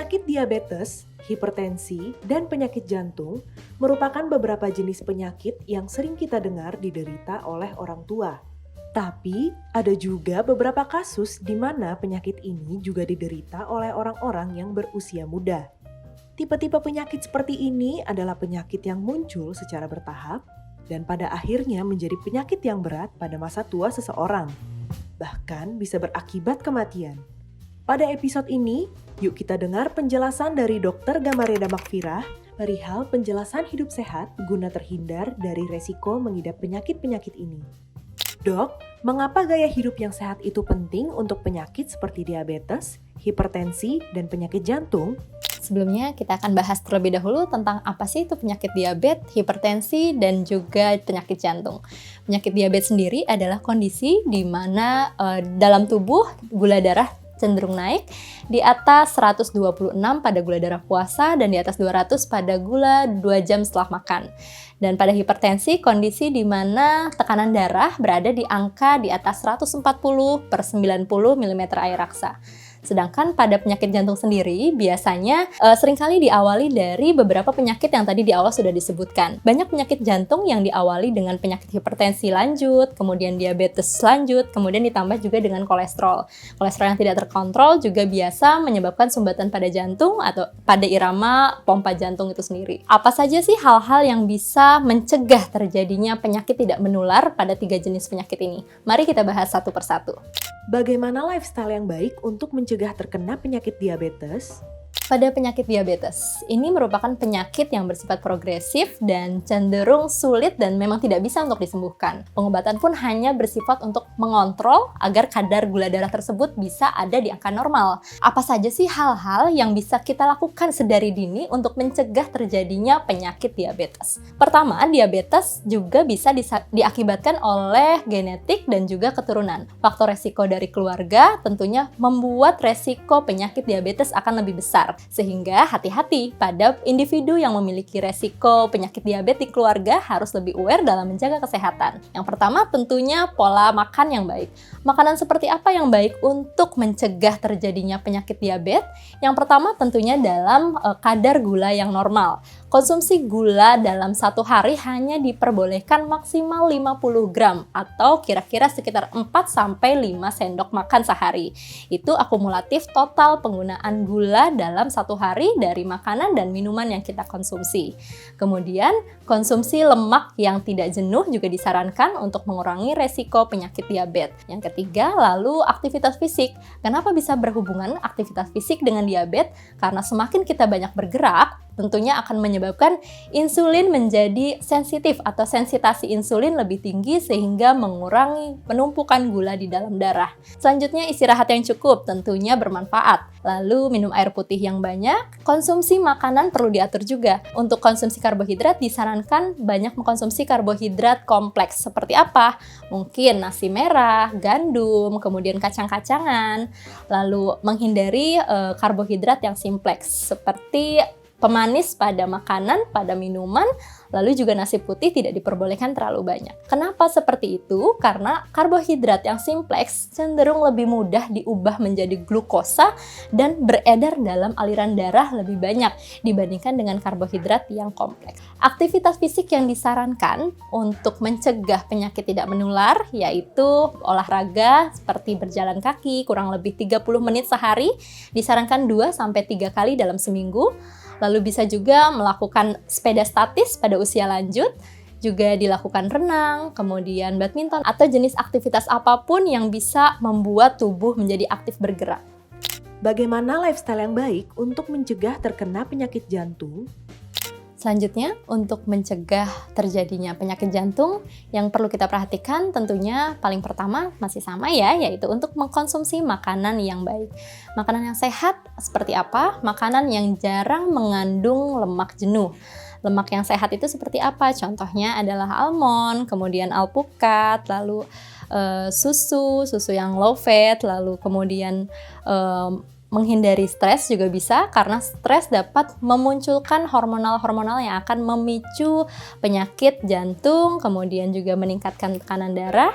Penyakit diabetes, hipertensi, dan penyakit jantung merupakan beberapa jenis penyakit yang sering kita dengar diderita oleh orang tua. Tapi, ada juga beberapa kasus di mana penyakit ini juga diderita oleh orang-orang yang berusia muda. Tipe-tipe penyakit seperti ini adalah penyakit yang muncul secara bertahap dan pada akhirnya menjadi penyakit yang berat pada masa tua seseorang. Bahkan bisa berakibat kematian. Pada episode ini, yuk kita dengar penjelasan dari Dr. Gamareda Makfirah perihal penjelasan hidup sehat guna terhindar dari resiko mengidap penyakit-penyakit ini. Dok, mengapa gaya hidup yang sehat itu penting untuk penyakit seperti diabetes, hipertensi, dan penyakit jantung? Sebelumnya kita akan bahas terlebih dahulu tentang apa sih itu penyakit diabetes, hipertensi, dan juga penyakit jantung. Penyakit diabetes sendiri adalah kondisi di mana dalam tubuh gula darah cenderung naik di atas 126 pada gula darah puasa dan di atas 200 pada gula 2 jam setelah makan. Dan pada hipertensi, kondisi di mana tekanan darah berada di angka di atas 140/90 mm air raksa. Sedangkan pada penyakit jantung sendiri, biasanya seringkali diawali dari beberapa penyakit yang tadi di awal sudah disebutkan. Banyak penyakit jantung yang diawali dengan penyakit hipertensi lanjut, kemudian diabetes lanjut, kemudian ditambah juga dengan kolesterol. Kolesterol yang tidak terkontrol juga biasa menyebabkan sumbatan pada jantung atau pada irama pompa jantung itu sendiri. Apa saja sih hal-hal yang bisa mencegah terjadinya penyakit tidak menular pada 3 jenis penyakit ini? Mari kita bahas satu persatu. Bagaimana lifestyle yang baik untuk mencegah terkena penyakit diabetes? Pada penyakit diabetes, ini merupakan penyakit yang bersifat progresif dan cenderung sulit dan memang tidak bisa untuk disembuhkan. Pengobatan pun hanya bersifat untuk mengontrol agar kadar gula darah tersebut bisa ada di angka normal. Apa saja sih hal-hal yang bisa kita lakukan sedari dini untuk mencegah terjadinya penyakit diabetes? Pertama, diabetes juga bisa diakibatkan oleh genetik dan juga keturunan. Faktor resiko dari keluarga tentunya membuat resiko penyakit diabetes akan lebih besar. Sehingga hati-hati pada individu yang memiliki resiko penyakit diabetes di keluarga harus lebih aware dalam menjaga kesehatan. Yang pertama tentunya pola makan yang baik. Makanan seperti apa yang baik untuk mencegah terjadinya penyakit diabetes? Yang pertama tentunya dalam kadar gula yang normal. Konsumsi gula dalam satu hari hanya diperbolehkan maksimal 50 gram atau kira-kira sekitar 4-5 sendok makan sehari. Itu akumulatif total penggunaan gula dalam satu hari dari makanan dan minuman yang kita konsumsi. Kemudian, konsumsi lemak yang tidak jenuh juga disarankan untuk mengurangi resiko penyakit diabetes. Yang ketiga, lalu aktivitas fisik. Kenapa bisa berhubungan aktivitas fisik dengan diabetes? Karena semakin kita banyak bergerak, tentunya akan menyebabkan insulin menjadi sensitif atau sensitasi insulin lebih tinggi sehingga mengurangi penumpukan gula di dalam darah. Selanjutnya istirahat yang cukup tentunya bermanfaat. Lalu minum air putih yang banyak. Konsumsi makanan perlu diatur juga. Untuk konsumsi karbohidrat disarankan banyak mengkonsumsi karbohidrat kompleks. Seperti apa? Mungkin nasi merah, gandum, kemudian kacang-kacangan. Lalu menghindari karbohidrat yang simpleks seperti pemanis pada makanan, pada minuman, lalu juga nasi putih tidak diperbolehkan terlalu banyak. Kenapa seperti itu? Karena karbohidrat yang simpleks cenderung lebih mudah diubah menjadi glukosa dan beredar dalam aliran darah lebih banyak dibandingkan dengan karbohidrat yang kompleks. Aktivitas fisik yang disarankan untuk mencegah penyakit tidak menular yaitu olahraga seperti berjalan kaki kurang lebih 30 menit sehari, disarankan 2-3 kali dalam seminggu. Lalu bisa juga melakukan sepeda statis pada usia lanjut, juga dilakukan renang, kemudian badminton, atau jenis aktivitas apapun yang bisa membuat tubuh menjadi aktif bergerak. Bagaimana lifestyle yang baik untuk mencegah terkena penyakit jantung? Selanjutnya, untuk mencegah terjadinya penyakit jantung, yang perlu kita perhatikan tentunya paling pertama masih sama ya, yaitu untuk mengkonsumsi makanan yang baik. Makanan yang sehat seperti apa? Makanan yang jarang mengandung lemak jenuh. Lemak yang sehat itu seperti apa? Contohnya adalah almond, kemudian alpukat, lalu susu yang low fat, lalu kemudian menghindari stres juga bisa, karena stres dapat memunculkan hormonal-hormonal yang akan memicu penyakit jantung, kemudian juga meningkatkan tekanan darah.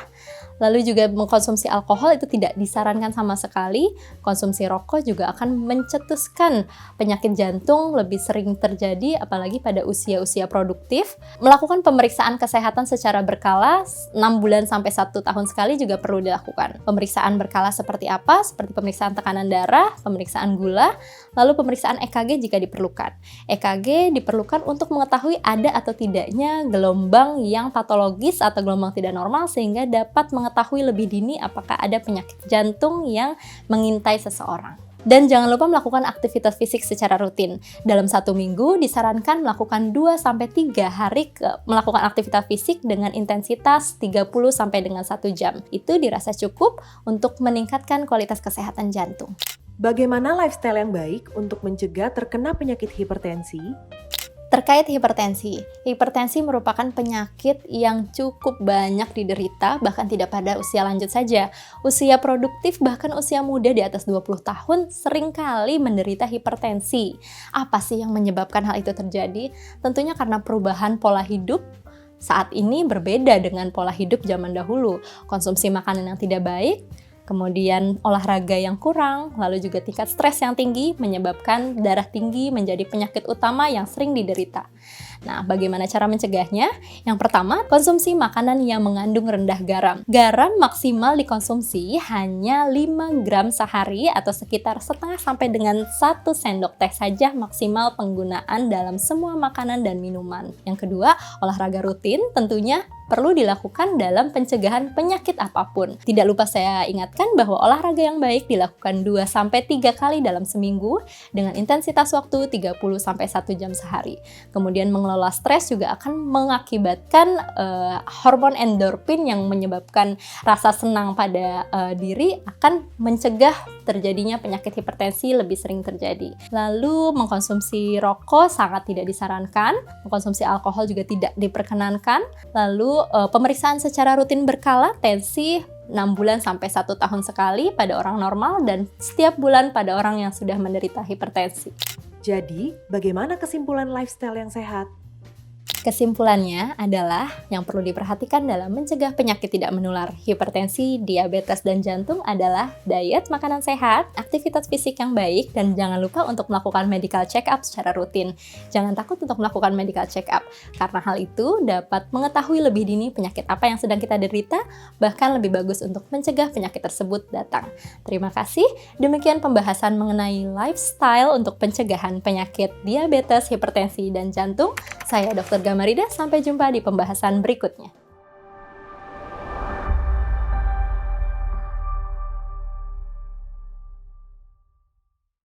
Lalu juga mengkonsumsi alkohol itu tidak disarankan sama sekali. Konsumsi rokok juga akan mencetuskan penyakit jantung lebih sering terjadi apalagi pada usia-usia produktif. Melakukan pemeriksaan kesehatan secara berkala 6 bulan sampai 1 tahun sekali juga perlu dilakukan. Pemeriksaan berkala seperti apa? Seperti pemeriksaan tekanan darah, pemeriksaan gula, lalu pemeriksaan EKG jika diperlukan. EKG diperlukan untuk mengetahui ada atau tidaknya gelombang yang patologis atau gelombang tidak normal sehingga dapat mengetahui lebih dini apakah ada penyakit jantung yang mengintai seseorang. Dan jangan lupa melakukan aktivitas fisik secara rutin. Dalam 1 minggu disarankan melakukan 2-3 hari melakukan aktivitas fisik dengan intensitas 30 sampai dengan 1 jam. Itu dirasa cukup untuk meningkatkan kualitas kesehatan jantung. Bagaimana lifestyle yang baik untuk mencegah terkena penyakit hipertensi? Terkait hipertensi, hipertensi merupakan penyakit yang cukup banyak diderita, bahkan tidak pada usia lanjut saja. Usia produktif bahkan usia muda di atas 20 tahun seringkali menderita hipertensi. Apa sih yang menyebabkan hal itu terjadi? Tentunya karena perubahan pola hidup. Saat ini berbeda dengan pola hidup zaman dahulu. Konsumsi makanan yang tidak baik, kemudian olahraga yang kurang, lalu juga tingkat stres yang tinggi menyebabkan darah tinggi menjadi penyakit utama yang sering diderita. Nah, bagaimana cara mencegahnya? Yang pertama, konsumsi makanan yang mengandung rendah garam. Garam maksimal dikonsumsi hanya 5 gram sehari atau sekitar setengah sampai dengan 1 sendok teh saja maksimal penggunaan dalam semua makanan dan minuman. Yang kedua, olahraga rutin tentunya perlu dilakukan dalam pencegahan penyakit apapun. Tidak lupa saya ingatkan bahwa olahraga yang baik dilakukan 2-3 kali dalam seminggu dengan intensitas waktu 30-1 jam sehari. Kemudian mengelola stres juga akan mengakibatkan hormon endorfin yang menyebabkan rasa senang pada diri akan mencegah terjadinya penyakit hipertensi lebih sering terjadi. Lalu mengkonsumsi rokok sangat tidak disarankan, mengkonsumsi alkohol juga tidak diperkenankan. Lalu pemeriksaan secara rutin berkala tensi 6 bulan sampai 1 tahun sekali pada orang normal dan setiap bulan pada orang yang sudah menderita hipertensi. Jadi, bagaimana kesimpulan lifestyle yang sehat? Kesimpulannya adalah yang perlu diperhatikan dalam mencegah penyakit tidak menular hipertensi, diabetes, dan jantung adalah diet, makanan sehat, aktivitas fisik yang baik, dan jangan lupa untuk melakukan medical check-up secara rutin. Jangan takut untuk melakukan medical check-up, karena hal itu dapat mengetahui lebih dini penyakit apa yang sedang kita derita, bahkan lebih bagus untuk mencegah penyakit tersebut datang. Terima kasih, demikian pembahasan mengenai lifestyle untuk pencegahan penyakit diabetes, hipertensi, dan jantung. Saya Dr. Gamarida, sampai jumpa di pembahasan berikutnya.